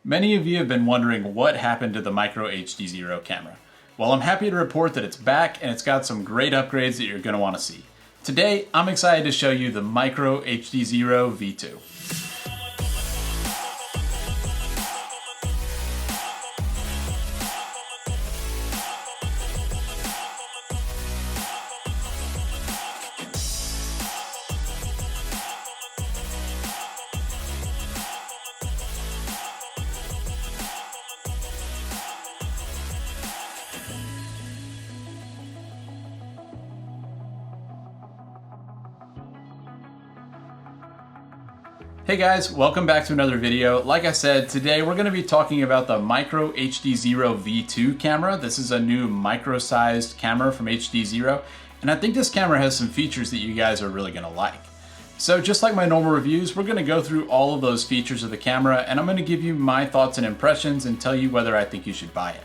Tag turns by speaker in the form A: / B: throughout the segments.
A: Many of you have been wondering what happened to the Micro HDZero camera. Well, I'm happy to report that it's back and it's got some great upgrades that you're going to want to see. Today, I'm excited to show you the Micro HDZero V2. Hey guys, welcome back to another video. Like I said, today we're going to be talking about the Micro HDZero V2 camera. This is a new micro-sized camera from HDZero, and I think this camera has some features that you guys are really going to like. So just like my normal reviews, we're going to go through all of those features of the camera, and I'm going to give you my thoughts and impressions and tell you whether I think you should buy it.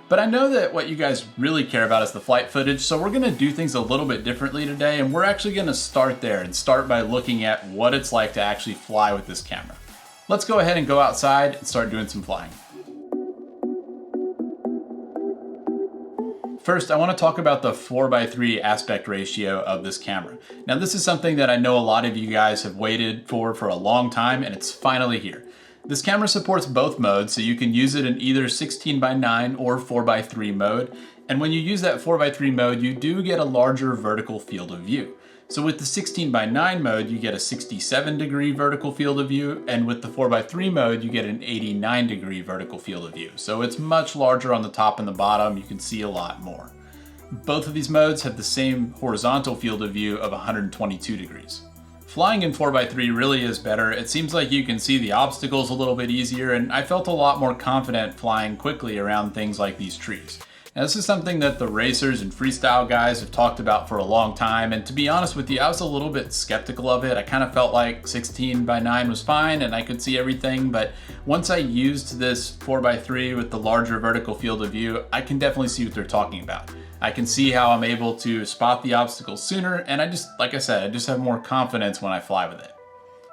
A: But I know that what you guys really care about is the flight footage, so we're gonna do things a little bit differently today, and we're actually gonna start there and start by looking at what it's like to actually fly with this camera. Let's go ahead and go outside and start doing some flying. First, I want to talk about the 4:3 aspect ratio of this camera. Now, this is something that I know a lot of you guys have waited for a long time, and it's finally here. This camera supports both modes, so you can use it in either 16:9 or 4:3 mode. And when you use that 4:3 mode, you do get a larger vertical field of view. So with the 16:9 mode, you get a 67-degree vertical field of view, and with the 4:3 mode, you get an 89-degree vertical field of view. So it's much larger on the top and the bottom. You can see a lot more. Both of these modes have the same horizontal field of view of 122 degrees. Flying in 4:3 really is better. It seems like you can see the obstacles a little bit easier, and I felt a lot more confident flying quickly around things like these trees. Now, this is something that the racers and freestyle guys have talked about for a long time, and to be honest with you, I was a little bit skeptical of it. I kind of felt like 16:9 was fine and I could see everything, but once I used this 4:3 with the larger vertical field of view, I can definitely see what they're talking about. I can see how I'm able to spot the obstacles sooner, and like I said, I just have more confidence when I fly with it.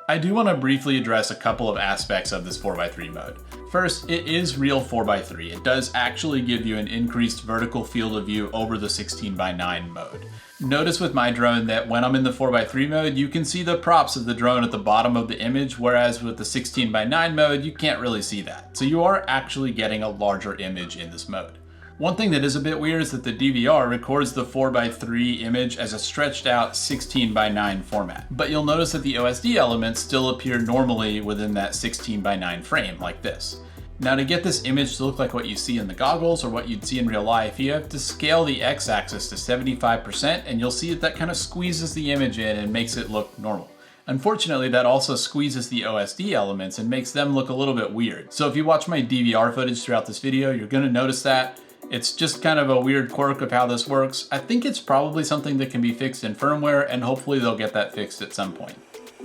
A: I do want to briefly address a couple of aspects of this 4:3 mode. First, it is real 4:3. It does actually give you an increased vertical field of view over the 16:9 mode. Notice with my drone that when I'm in the 4:3 mode, you can see the props of the drone at the bottom of the image, whereas with the 16:9 mode, you can't really see that. So you are actually getting a larger image in this mode. One thing that is a bit weird is that the DVR records the 4:3 image as a stretched out 16:9 format. But you'll notice that the OSD elements still appear normally within that 16:9 frame, like this. Now, to get this image to look like what you see in the goggles or what you'd see in real life, you have to scale the X-axis to 75%, and you'll see that kind of squeezes the image in and makes it look normal. Unfortunately, that also squeezes the OSD elements and makes them look a little bit weird. So if you watch my DVR footage throughout this video, you're gonna notice that. It's just kind of a weird quirk of how this works. I think it's probably something that can be fixed in firmware, and hopefully they'll get that fixed at some point.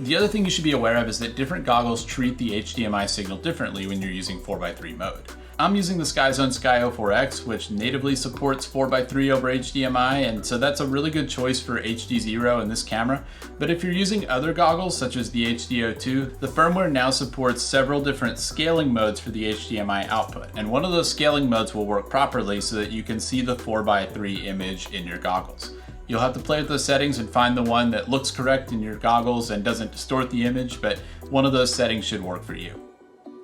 A: The other thing you should be aware of is that different goggles treat the HDMI signal differently when you're using 4:3 mode. I'm using the SkyZone Sky 04X, which natively supports 4:3 over HDMI, and so that's a really good choice for HDZero in this camera. But if you're using other goggles, such as the HD02, the firmware now supports several different scaling modes for the HDMI output, and one of those scaling modes will work properly so that you can see the 4:3 image in your goggles. You'll have to play with those settings and find the one that looks correct in your goggles and doesn't distort the image, but one of those settings should work for you.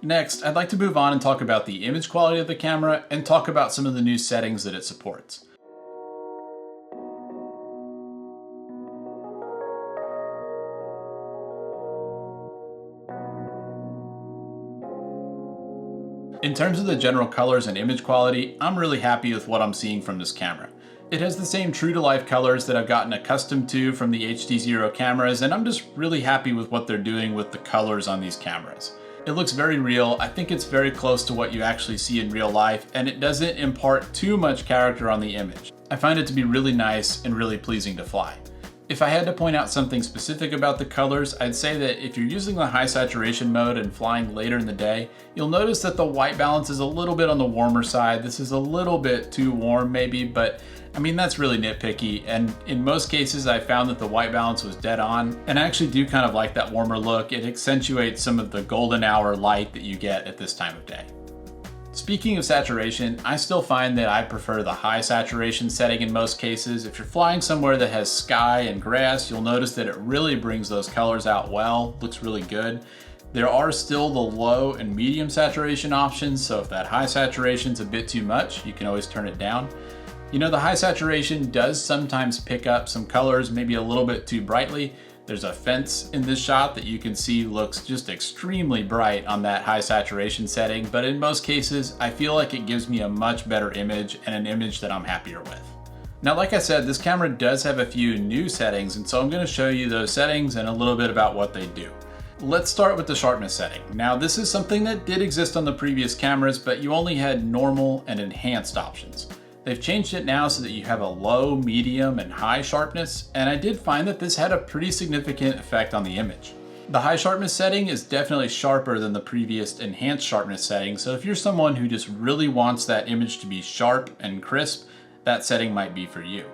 A: Next, I'd like to move on and talk about the image quality of the camera and talk about some of the new settings that it supports. In terms of the general colors and image quality, I'm really happy with what I'm seeing from this camera. It has the same true-to-life colors that I've gotten accustomed to from the HDZero cameras, and I'm just really happy with what they're doing with the colors on these cameras. It looks very real. I think it's very close to what you actually see in real life, and it doesn't impart too much character on the image. I find it to be really nice and really pleasing to fly. If I had to point out something specific about the colors, I'd say that if you're using the high saturation mode and flying later in the day, you'll notice that the white balance is a little bit on the warmer side. This is a little bit too warm maybe, but I mean, that's really nitpicky. And in most cases, I found that the white balance was dead on. And I actually do kind of like that warmer look. It accentuates some of the golden hour light that you get at this time of day. Speaking of saturation, I still find that I prefer the high saturation setting in most cases. If you're flying somewhere that has sky and grass, you'll notice that it really brings those colors out well, looks really good. There are still the low and medium saturation options, so if that high saturation's a bit too much, you can always turn it down. You know, the high saturation does sometimes pick up some colors maybe a little bit too brightly. There's a fence in this shot that you can see looks just extremely bright on that high saturation setting, but in most cases, I feel like it gives me a much better image and an image that I'm happier with. Now, like I said, this camera does have a few new settings, and so I'm going to show you those settings and a little bit about what they do. Let's start with the sharpness setting. Now, this is something that did exist on the previous cameras, but you only had normal and enhanced options. They've changed it now so that you have a low, medium, and high sharpness, and I did find that this had a pretty significant effect on the image. The high sharpness setting is definitely sharper than the previous enhanced sharpness setting, so if you're someone who just really wants that image to be sharp and crisp, that setting might be for you.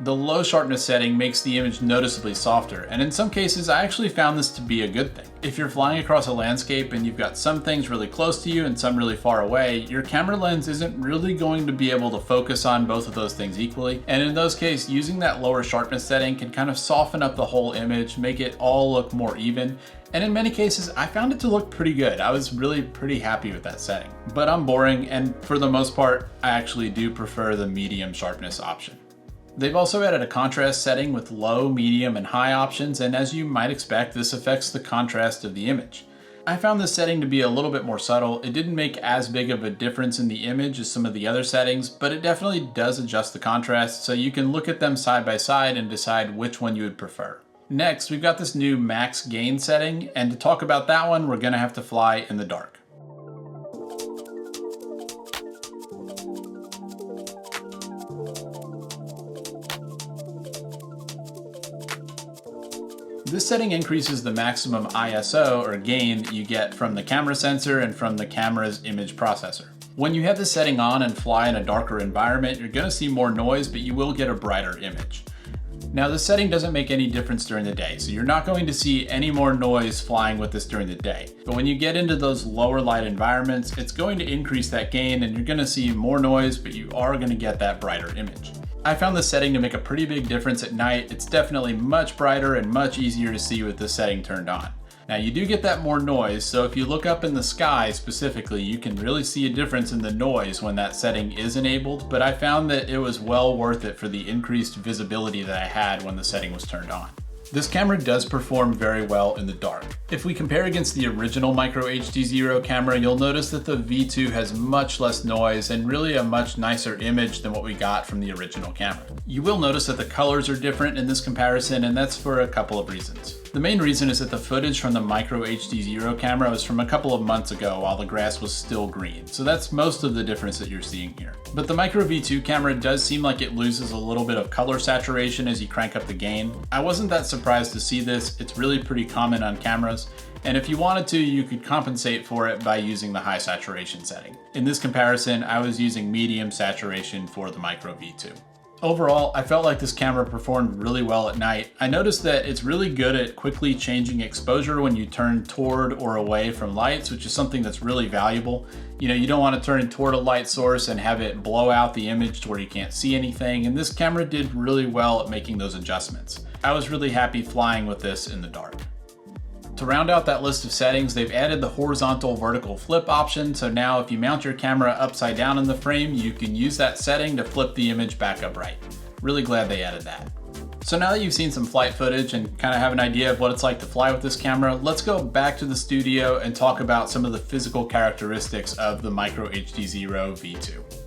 A: The low sharpness setting makes the image noticeably softer, and in some cases I actually found this to be a good thing. If you're flying across a landscape and you've got some things really close to you and some really far away, your camera lens isn't really going to be able to focus on both of those things equally, and in those cases using that lower sharpness setting can kind of soften up the whole image, make it all look more even, and in many cases I found it to look pretty good. I was really pretty happy with that setting. But I'm boring, and for the most part I actually do prefer the medium sharpness option. They've also added a contrast setting with low, medium, and high options, and as you might expect, this affects the contrast of the image. I found this setting to be a little bit more subtle. It didn't make as big of a difference in the image as some of the other settings, but it definitely does adjust the contrast, so you can look at them side by side and decide which one you would prefer. Next, we've got this new max gain setting, and to talk about that one, we're going to have to fly in the dark. This setting increases the maximum ISO or gain that you get from the camera sensor and from the camera's image processor. When you have this setting on and fly in a darker environment, you're going to see more noise, but you will get a brighter image. Now, this setting doesn't make any difference during the day, so you're not going to see any more noise flying with this during the day. But when you get into those lower light environments, it's going to increase that gain and you're going to see more noise, but you are going to get that brighter image. I found this setting to make a pretty big difference at night. It's definitely much brighter and much easier to see with this setting turned on. Now, you do get that more noise, so if you look up in the sky specifically, you can really see a difference in the noise when that setting is enabled, but I found that it was well worth it for the increased visibility that I had when the setting was turned on. This camera does perform very well in the dark. If we compare against the original Micro HDZero camera, you'll notice that the V2 has much less noise and really a much nicer image than what we got from the original camera. You will notice that the colors are different in this comparison, and that's for a couple of reasons. The main reason is that the footage from the Micro HDZero camera was from a couple of months ago while the grass was still green, so that's most of the difference that you're seeing here. But the Micro V2 camera does seem like it loses a little bit of color saturation as you crank up the gain. I wasn't that surprised to see this. It's really pretty common on cameras, and if you wanted to, you could compensate for it by using the high saturation setting. In this comparison, I was using medium saturation for the Micro V2. Overall, I felt like this camera performed really well at night. I noticed that it's really good at quickly changing exposure when you turn toward or away from lights, which is something that's really valuable. You know, you don't want to turn it toward a light source and have it blow out the image to where you can't see anything, and this camera did really well at making those adjustments. I was really happy flying with this in the dark. To round out that list of settings, they've added the horizontal vertical flip option, so now if you mount your camera upside down in the frame, you can use that setting to flip the image back upright. Really glad they added that. So now that you've seen some flight footage and kind of have an idea of what it's like to fly with this camera, let's go back to the studio and talk about some of the physical characteristics of the Micro HDZero V2.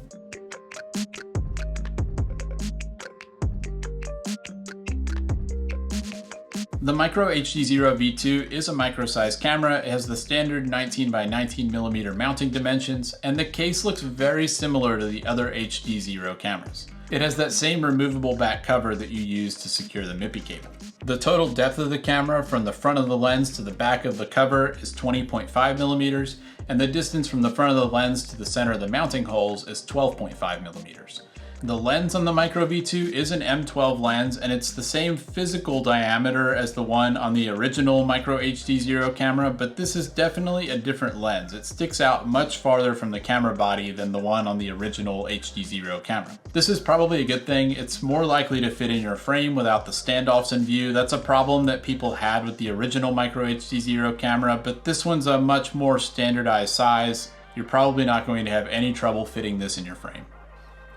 A: The Micro HDZero V2 is a micro-sized camera. It has the standard 19 by 19 millimeter mounting dimensions, and the case looks very similar to the other HDZero cameras. It has that same removable back cover that you use to secure the MIPI cable. The total depth of the camera from the front of the lens to the back of the cover is 20.5 millimeters, and the distance from the front of the lens to the center of the mounting holes is 12.5 millimeters. The lens on the Micro V2 is an M12 lens, and it's the same physical diameter as the one on the original Micro HDZero camera, but this is definitely a different lens. It sticks out much farther from the camera body than the one on the original HDZero camera. This is probably a good thing. It's more likely to fit in your frame without the standoffs in view. That's a problem that people had with the original Micro HDZero camera, but this one's a much more standardized size. You're probably not going to have any trouble fitting this in your frame.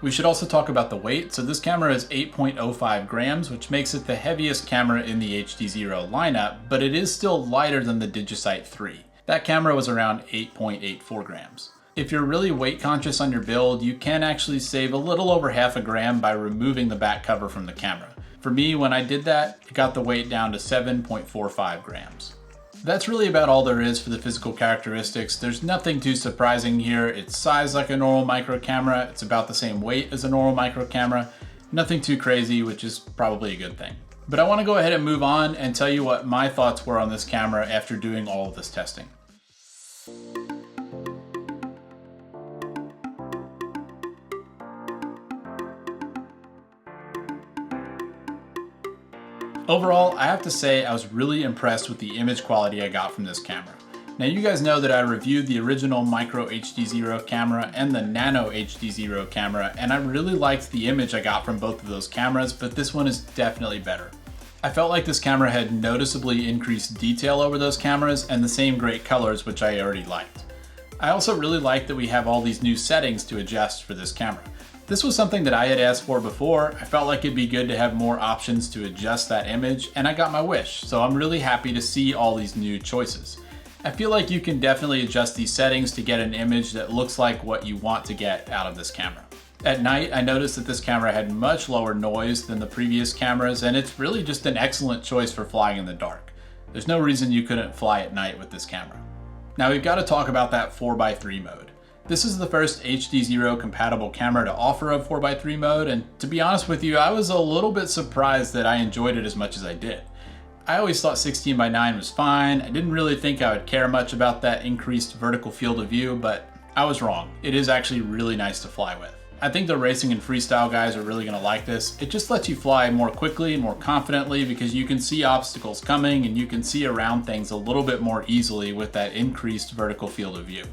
A: We should also talk about the weight. So this camera is 8.05 grams, which makes it the heaviest camera in the HDZero lineup, but it is still lighter than the Digisight 3. That camera was around 8.84 grams. If you're really weight conscious on your build, you can actually save a little over half a gram by removing the back cover from the camera. For me, when I did that, it got the weight down to 7.45 grams. That's really about all there is for the physical characteristics. There's nothing too surprising here. It's sized like a normal micro camera. It's about the same weight as a normal micro camera. Nothing too crazy, which is probably a good thing. But I want to go ahead and move on and tell you what my thoughts were on this camera after doing all of this testing. Overall, I have to say I was really impressed with the image quality I got from this camera. Now you guys know that I reviewed the original Micro HDZero camera and the Nano HDZero camera, and I really liked the image I got from both of those cameras, but this one is definitely better. I felt like this camera had noticeably increased detail over those cameras and the same great colors, which I already liked. I also really like that we have all these new settings to adjust for this camera. This was something that I had asked for before. I felt like it'd be good to have more options to adjust that image, and I got my wish, so I'm really happy to see all these new choices. I feel like you can definitely adjust these settings to get an image that looks like what you want to get out of this camera. At night, I noticed that this camera had much lower noise than the previous cameras, and it's really just an excellent choice for flying in the dark. There's no reason you couldn't fly at night with this camera. Now we've got to talk about that 4x3 mode. This is the first HDZero compatible camera to offer a 4x3 mode, and to be honest with you, I was a little bit surprised that I enjoyed it as much as I did. I always thought 16:9 was fine. I didn't really think I would care much about that increased vertical field of view, but I was wrong. It is actually really nice to fly with. I think the racing and freestyle guys are really going to like this. It just lets you fly more quickly and more confidently because you can see obstacles coming and you can see around things a little bit more easily with that increased vertical field of view.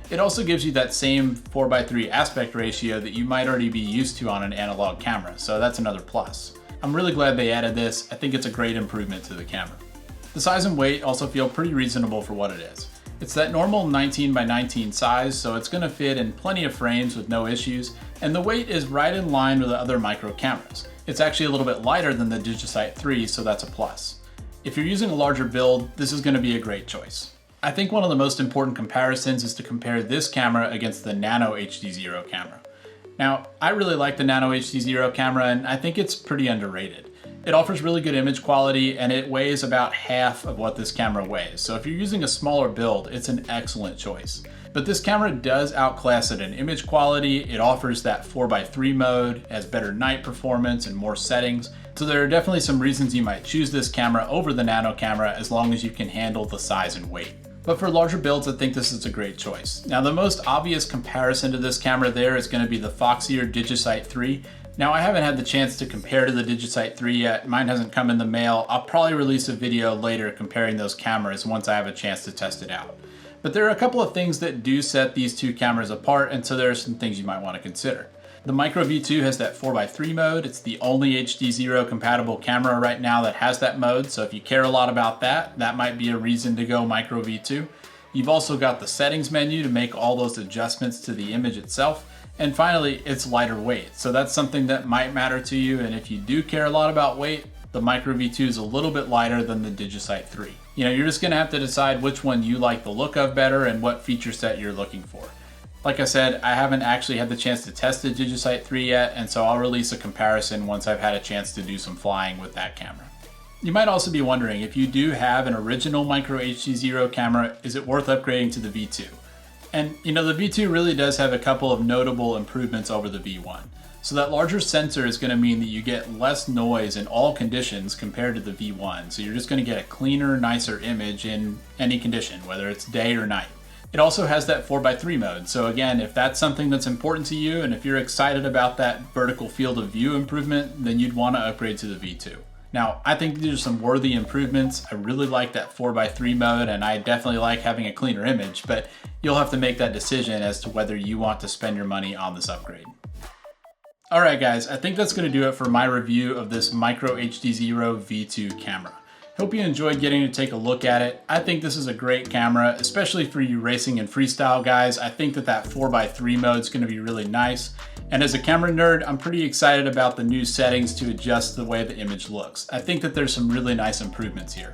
A: It also gives you that same 4x3 aspect ratio that you might already be used to on an analog camera, so that's another plus. I'm really glad they added this. I think it's a great improvement to the camera. The size and weight also feel pretty reasonable for what it is. It's that normal 19x19 size, so it's going to fit in plenty of frames with no issues, and the weight is right in line with the other micro cameras. It's actually a little bit lighter than the Digisight 3, so that's a plus. If you're using a larger build, this is going to be a great choice. I think one of the most important comparisons is to compare this camera against the Nano HDZero camera. Now, I really like the Nano HDZero camera, and I think it's pretty underrated. It offers really good image quality, and it weighs about half of what this camera weighs. So if you're using a smaller build, it's an excellent choice. But this camera does outclass it in image quality. It offers that 4x3 mode, has better night performance and more settings. So there are definitely some reasons you might choose this camera over the Nano camera as long as you can handle the size and weight. But for larger builds, I think this is a great choice. Now, the most obvious comparison to this camera there is going to be the Foxier Digisight 3. Now, I haven't had the chance to compare to the Digisight 3 yet. Mine hasn't come in the mail. I'll probably release a video later comparing those cameras once I have a chance to test it out. But there are a couple of things that do set these two cameras apart, and so there are some things you might want to consider. The Micro V2 has that 4x3 mode. It's the only HDZero compatible camera right now that has that mode, so if you care a lot about that, that might be a reason to go Micro V2. You've also got the settings menu to make all those adjustments to the image itself. And finally, it's lighter weight, so that's something that might matter to you, and if you do care a lot about weight, the Micro V2 is a little bit lighter than the Digisight 3. You know, you're just going to have to decide which one you like the look of better and what feature set you're looking for. Like I said, I haven't actually had the chance to test the Digisight 3 yet, and so I'll release a comparison once I've had a chance to do some flying with that camera. You might also be wondering, if you do have an original Micro HDZero camera, is it worth upgrading to the V2? And you know, the V2 really does have a couple of notable improvements over the V1. So that larger sensor is going to mean that you get less noise in all conditions compared to the V1. So you're just going to get a cleaner, nicer image in any condition, whether it's day or night. It also has that 4x3 mode. So again, if that's something that's important to you and if you're excited about that vertical field of view improvement, then you'd want to upgrade to the V2. Now, I think these are some worthy improvements. I really like that 4x3 mode, and I definitely like having a cleaner image, but you'll have to make that decision as to whether you want to spend your money on this upgrade. All right, guys, I think that's going to do it for my review of this Micro HDZero V2 camera. Hope you enjoyed getting to take a look at it. I think this is a great camera, especially for you racing and freestyle guys. I think that 4x3 mode is going to be really nice. And as a camera nerd, I'm pretty excited about the new settings to adjust the way the image looks. I think that there's some really nice improvements here.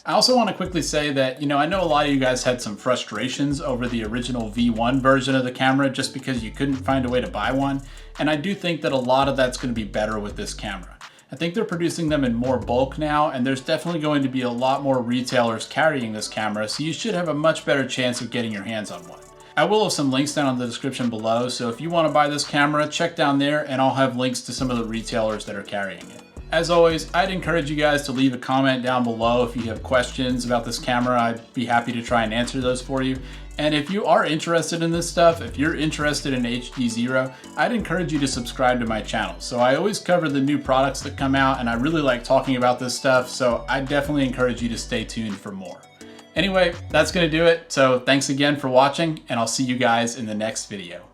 A: I also want to quickly say that, I know a lot of you guys had some frustrations over the original V1 version of the camera just because you couldn't find a way to buy one. And I do think that a lot of that's going to be better with this camera. I think they're producing them in more bulk now, and there's definitely going to be a lot more retailers carrying this camera, so you should have a much better chance of getting your hands on one. I will have some links down in the description below, so if you want to buy this camera, check down there and I'll have links to some of the retailers that are carrying it. As always, I'd encourage you guys to leave a comment down below if you have questions about this camera. I'd be happy to try and answer those for you. And if you are interested in this stuff, if you're interested in HDZero, I'd encourage you to subscribe to my channel. So I always cover the new products that come out, and I really like talking about this stuff, so I definitely encourage you to stay tuned for more. Anyway, that's gonna do it. So thanks again for watching, and I'll see you guys in the next video.